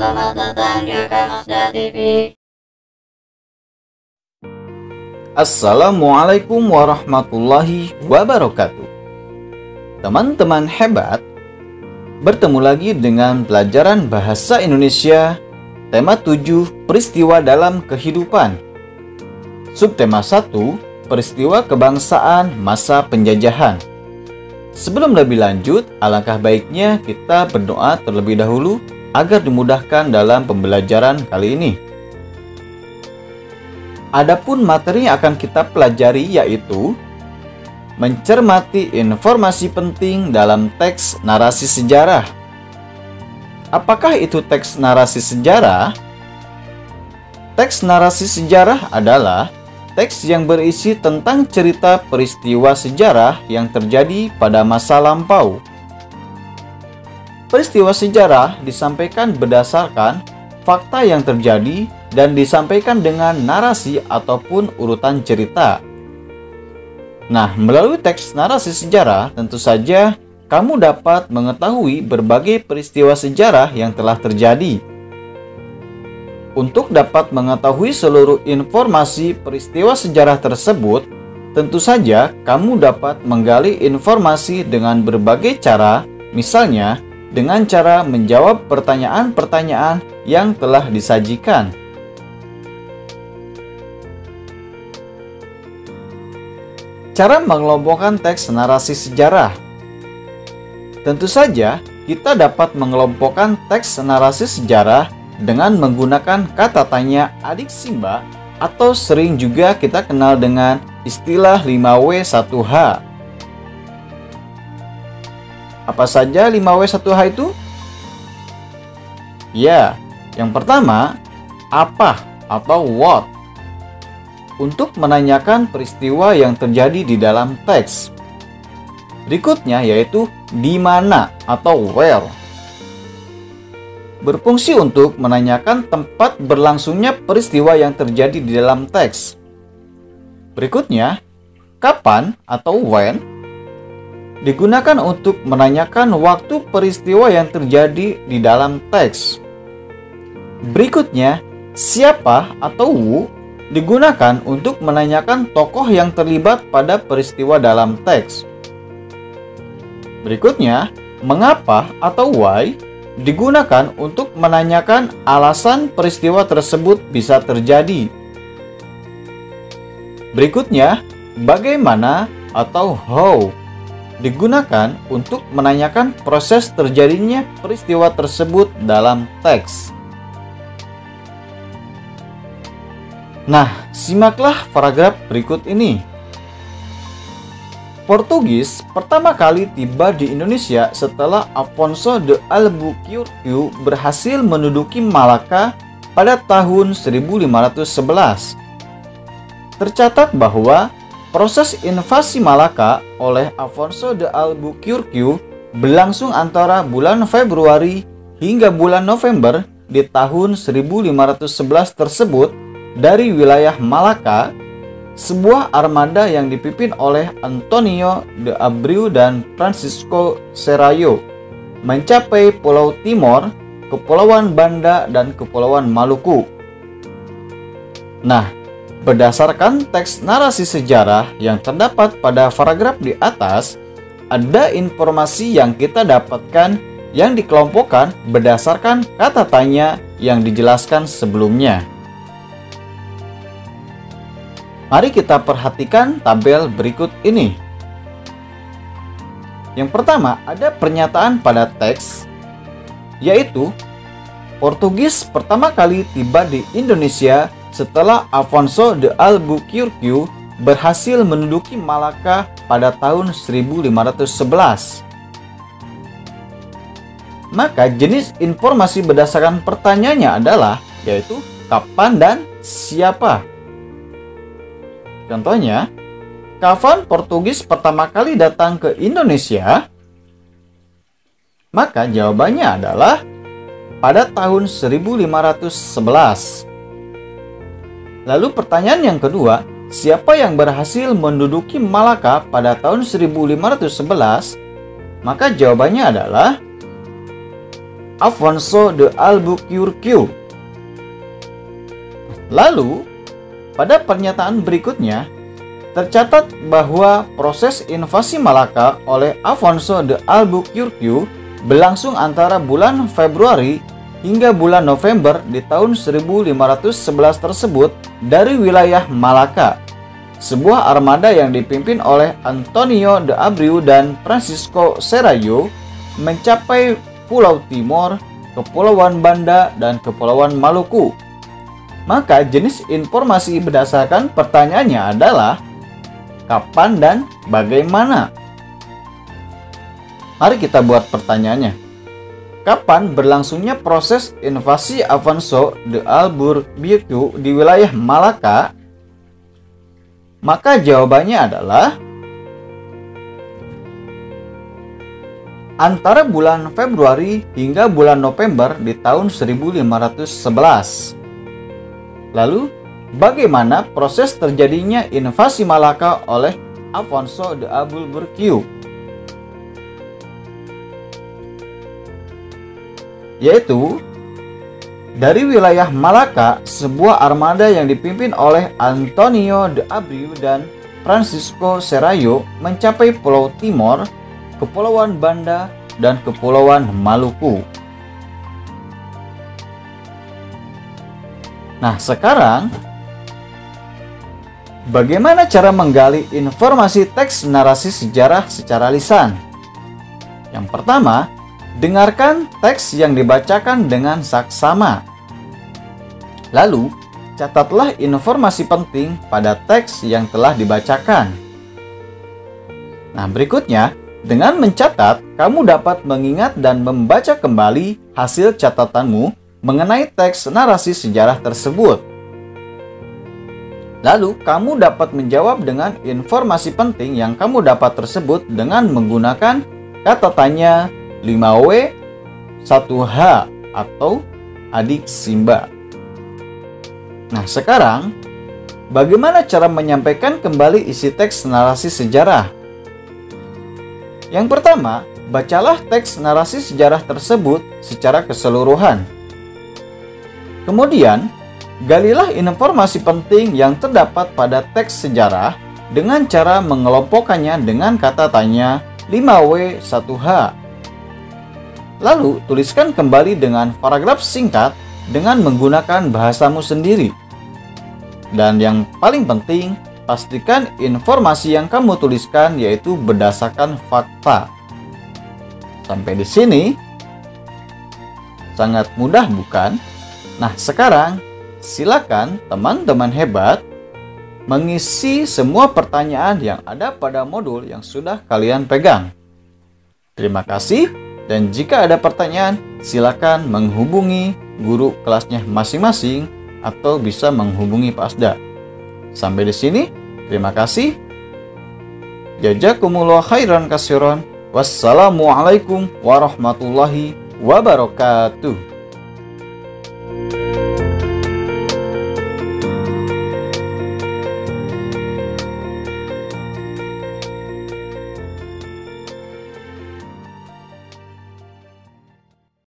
selamat datang di Kamasda TV. Assalamualaikum warahmatullahi wabarakatuh. Teman-teman hebat, bertemu lagi dengan pelajaran Bahasa Indonesia tema 7 Peristiwa dalam Kehidupan. Subtema 1 Peristiwa Kebangsaan Masa Penjajahan. Sebelum lebih lanjut, alangkah baiknya kita berdoa terlebih dahulu agar dimudahkan dalam pembelajaran kali ini. Adapun materi yang akan kita pelajari yaitu mencermati informasi penting dalam teks narasi sejarah. Apakah itu teks narasi sejarah? Teks narasi sejarah adalah teks yang berisi tentang cerita peristiwa sejarah yang terjadi pada masa lampau. Peristiwa sejarah disampaikan berdasarkan fakta yang terjadi dan disampaikan dengan narasi ataupun urutan cerita. Nah, melalui teks narasi sejarah tentu saja kamu dapat mengetahui berbagai peristiwa sejarah yang telah terjadi. Untuk dapat mengetahui seluruh informasi peristiwa sejarah tersebut, tentu saja kamu dapat menggali informasi dengan berbagai cara, misalnya dengan cara menjawab pertanyaan-pertanyaan yang telah disajikan. Cara mengelompokkan teks narasi sejarah. Tentu saja, kita dapat mengelompokkan teks narasi sejarah dengan menggunakan kata tanya adik Simba atau sering juga kita kenal dengan istilah 5W1H. Apa saja 5W1H itu? Ya, yang pertama, apa atau what. Untuk menanyakan peristiwa yang terjadi di dalam teks. Berikutnya yaitu di mana atau where. Berfungsi untuk menanyakan tempat berlangsungnya peristiwa yang terjadi di dalam teks. Berikutnya, kapan atau when digunakan untuk menanyakan waktu peristiwa yang terjadi di dalam teks. Berikutnya, siapa atau who digunakan untuk menanyakan tokoh yang terlibat pada peristiwa dalam teks. Berikutnya, mengapa atau why digunakan untuk menanyakan alasan peristiwa tersebut bisa terjadi. Berikutnya, bagaimana atau how digunakan untuk menanyakan proses terjadinya peristiwa tersebut dalam teks. Nah, simaklah paragraf berikut ini. Portugis pertama kali tiba di Indonesia setelah Afonso de Albuquerque berhasil menduduki Malaka pada tahun 1511. Tercatat bahwa proses invasi Malaka oleh Afonso de Albuquerque berlangsung antara bulan Februari hingga bulan November di tahun 1511 tersebut. Dari wilayah Malaka, sebuah armada yang dipimpin oleh Antonio de Abreu dan Francisco Serrallo mencapai Pulau Timor, Kepulauan Banda, dan Kepulauan Maluku. Nah, berdasarkan teks narasi sejarah yang terdapat pada paragraf di atas, ada informasi yang kita dapatkan yang dikelompokkan berdasarkan kata tanya yang dijelaskan sebelumnya. Mari kita perhatikan tabel berikut ini. Yang pertama, ada pernyataan pada teks, yaitu Portugis pertama kali tiba di Indonesia setelah Afonso de Albuquerque berhasil menduduki Malaka pada tahun 1511. Maka jenis informasi berdasarkan pertanyaannya adalah, yaitu kapan dan siapa. Contohnya, kapan Portugis pertama kali datang ke Indonesia? Maka jawabannya adalah pada tahun 1511. Lalu pertanyaan yang kedua, siapa yang berhasil menduduki Malaka pada tahun 1511? Maka jawabannya adalah Afonso de Albuquerque. Lalu, pada pernyataan berikutnya, tercatat bahwa proses invasi Malaka oleh Afonso de Albuquerque berlangsung antara bulan Februari hingga bulan November di tahun 1511 tersebut dari wilayah Malaka. Sebuah armada yang dipimpin oleh Antonio de Abreu dan Francisco Serrallo mencapai Pulau Timor, Kepulauan Banda, dan Kepulauan Maluku. Maka jenis informasi berdasarkan pertanyaannya adalah kapan dan bagaimana? Mari kita buat pertanyaannya. Kapan berlangsungnya proses invasi Afonso de Albuquerque di wilayah Malaka? Maka jawabannya adalah antara bulan Februari hingga bulan November di tahun 1511. Lalu, bagaimana proses terjadinya invasi Malaka oleh Afonso de Albuquerque? Yaitu, dari wilayah Malaka, sebuah armada yang dipimpin oleh Antonio de Abreu dan Francisco Serrallo mencapai Pulau Timor, Kepulauan Banda, dan Kepulauan Maluku. Nah, sekarang bagaimana cara menggali informasi teks narasi sejarah secara lisan? Yang pertama, dengarkan teks yang dibacakan dengan saksama. Lalu, catatlah informasi penting pada teks yang telah dibacakan. Nah, berikutnya, dengan mencatat, kamu dapat mengingat dan membaca kembali hasil catatanmu mengenai teks narasi sejarah tersebut. Lalu, kamu dapat menjawab dengan informasi penting yang kamu dapat tersebut dengan menggunakan kata tanya 5W, 1H, atau adik Simba. Nah, sekarang, bagaimana cara menyampaikan kembali isi teks narasi sejarah? Yang pertama, bacalah teks narasi sejarah tersebut secara keseluruhan. Kemudian, galilah informasi penting yang terdapat pada teks sejarah dengan cara mengelompokkannya dengan kata tanya 5W, 1H. Lalu, tuliskan kembali dengan paragraf singkat dengan menggunakan bahasamu sendiri. Dan yang paling penting, pastikan informasi yang kamu tuliskan yaitu berdasarkan fakta. Sampai di sini, sangat mudah bukan? Nah, sekarang silakan teman-teman hebat mengisi semua pertanyaan yang ada pada modul yang sudah kalian pegang. Terima kasih, dan jika ada pertanyaan, silakan menghubungi guru kelasnya masing-masing atau bisa menghubungi Pak Asda. Sampai di sini, terima kasih. Jazakumullah khairan katsiran. Wassalamualaikum warahmatullahi wabarakatuh.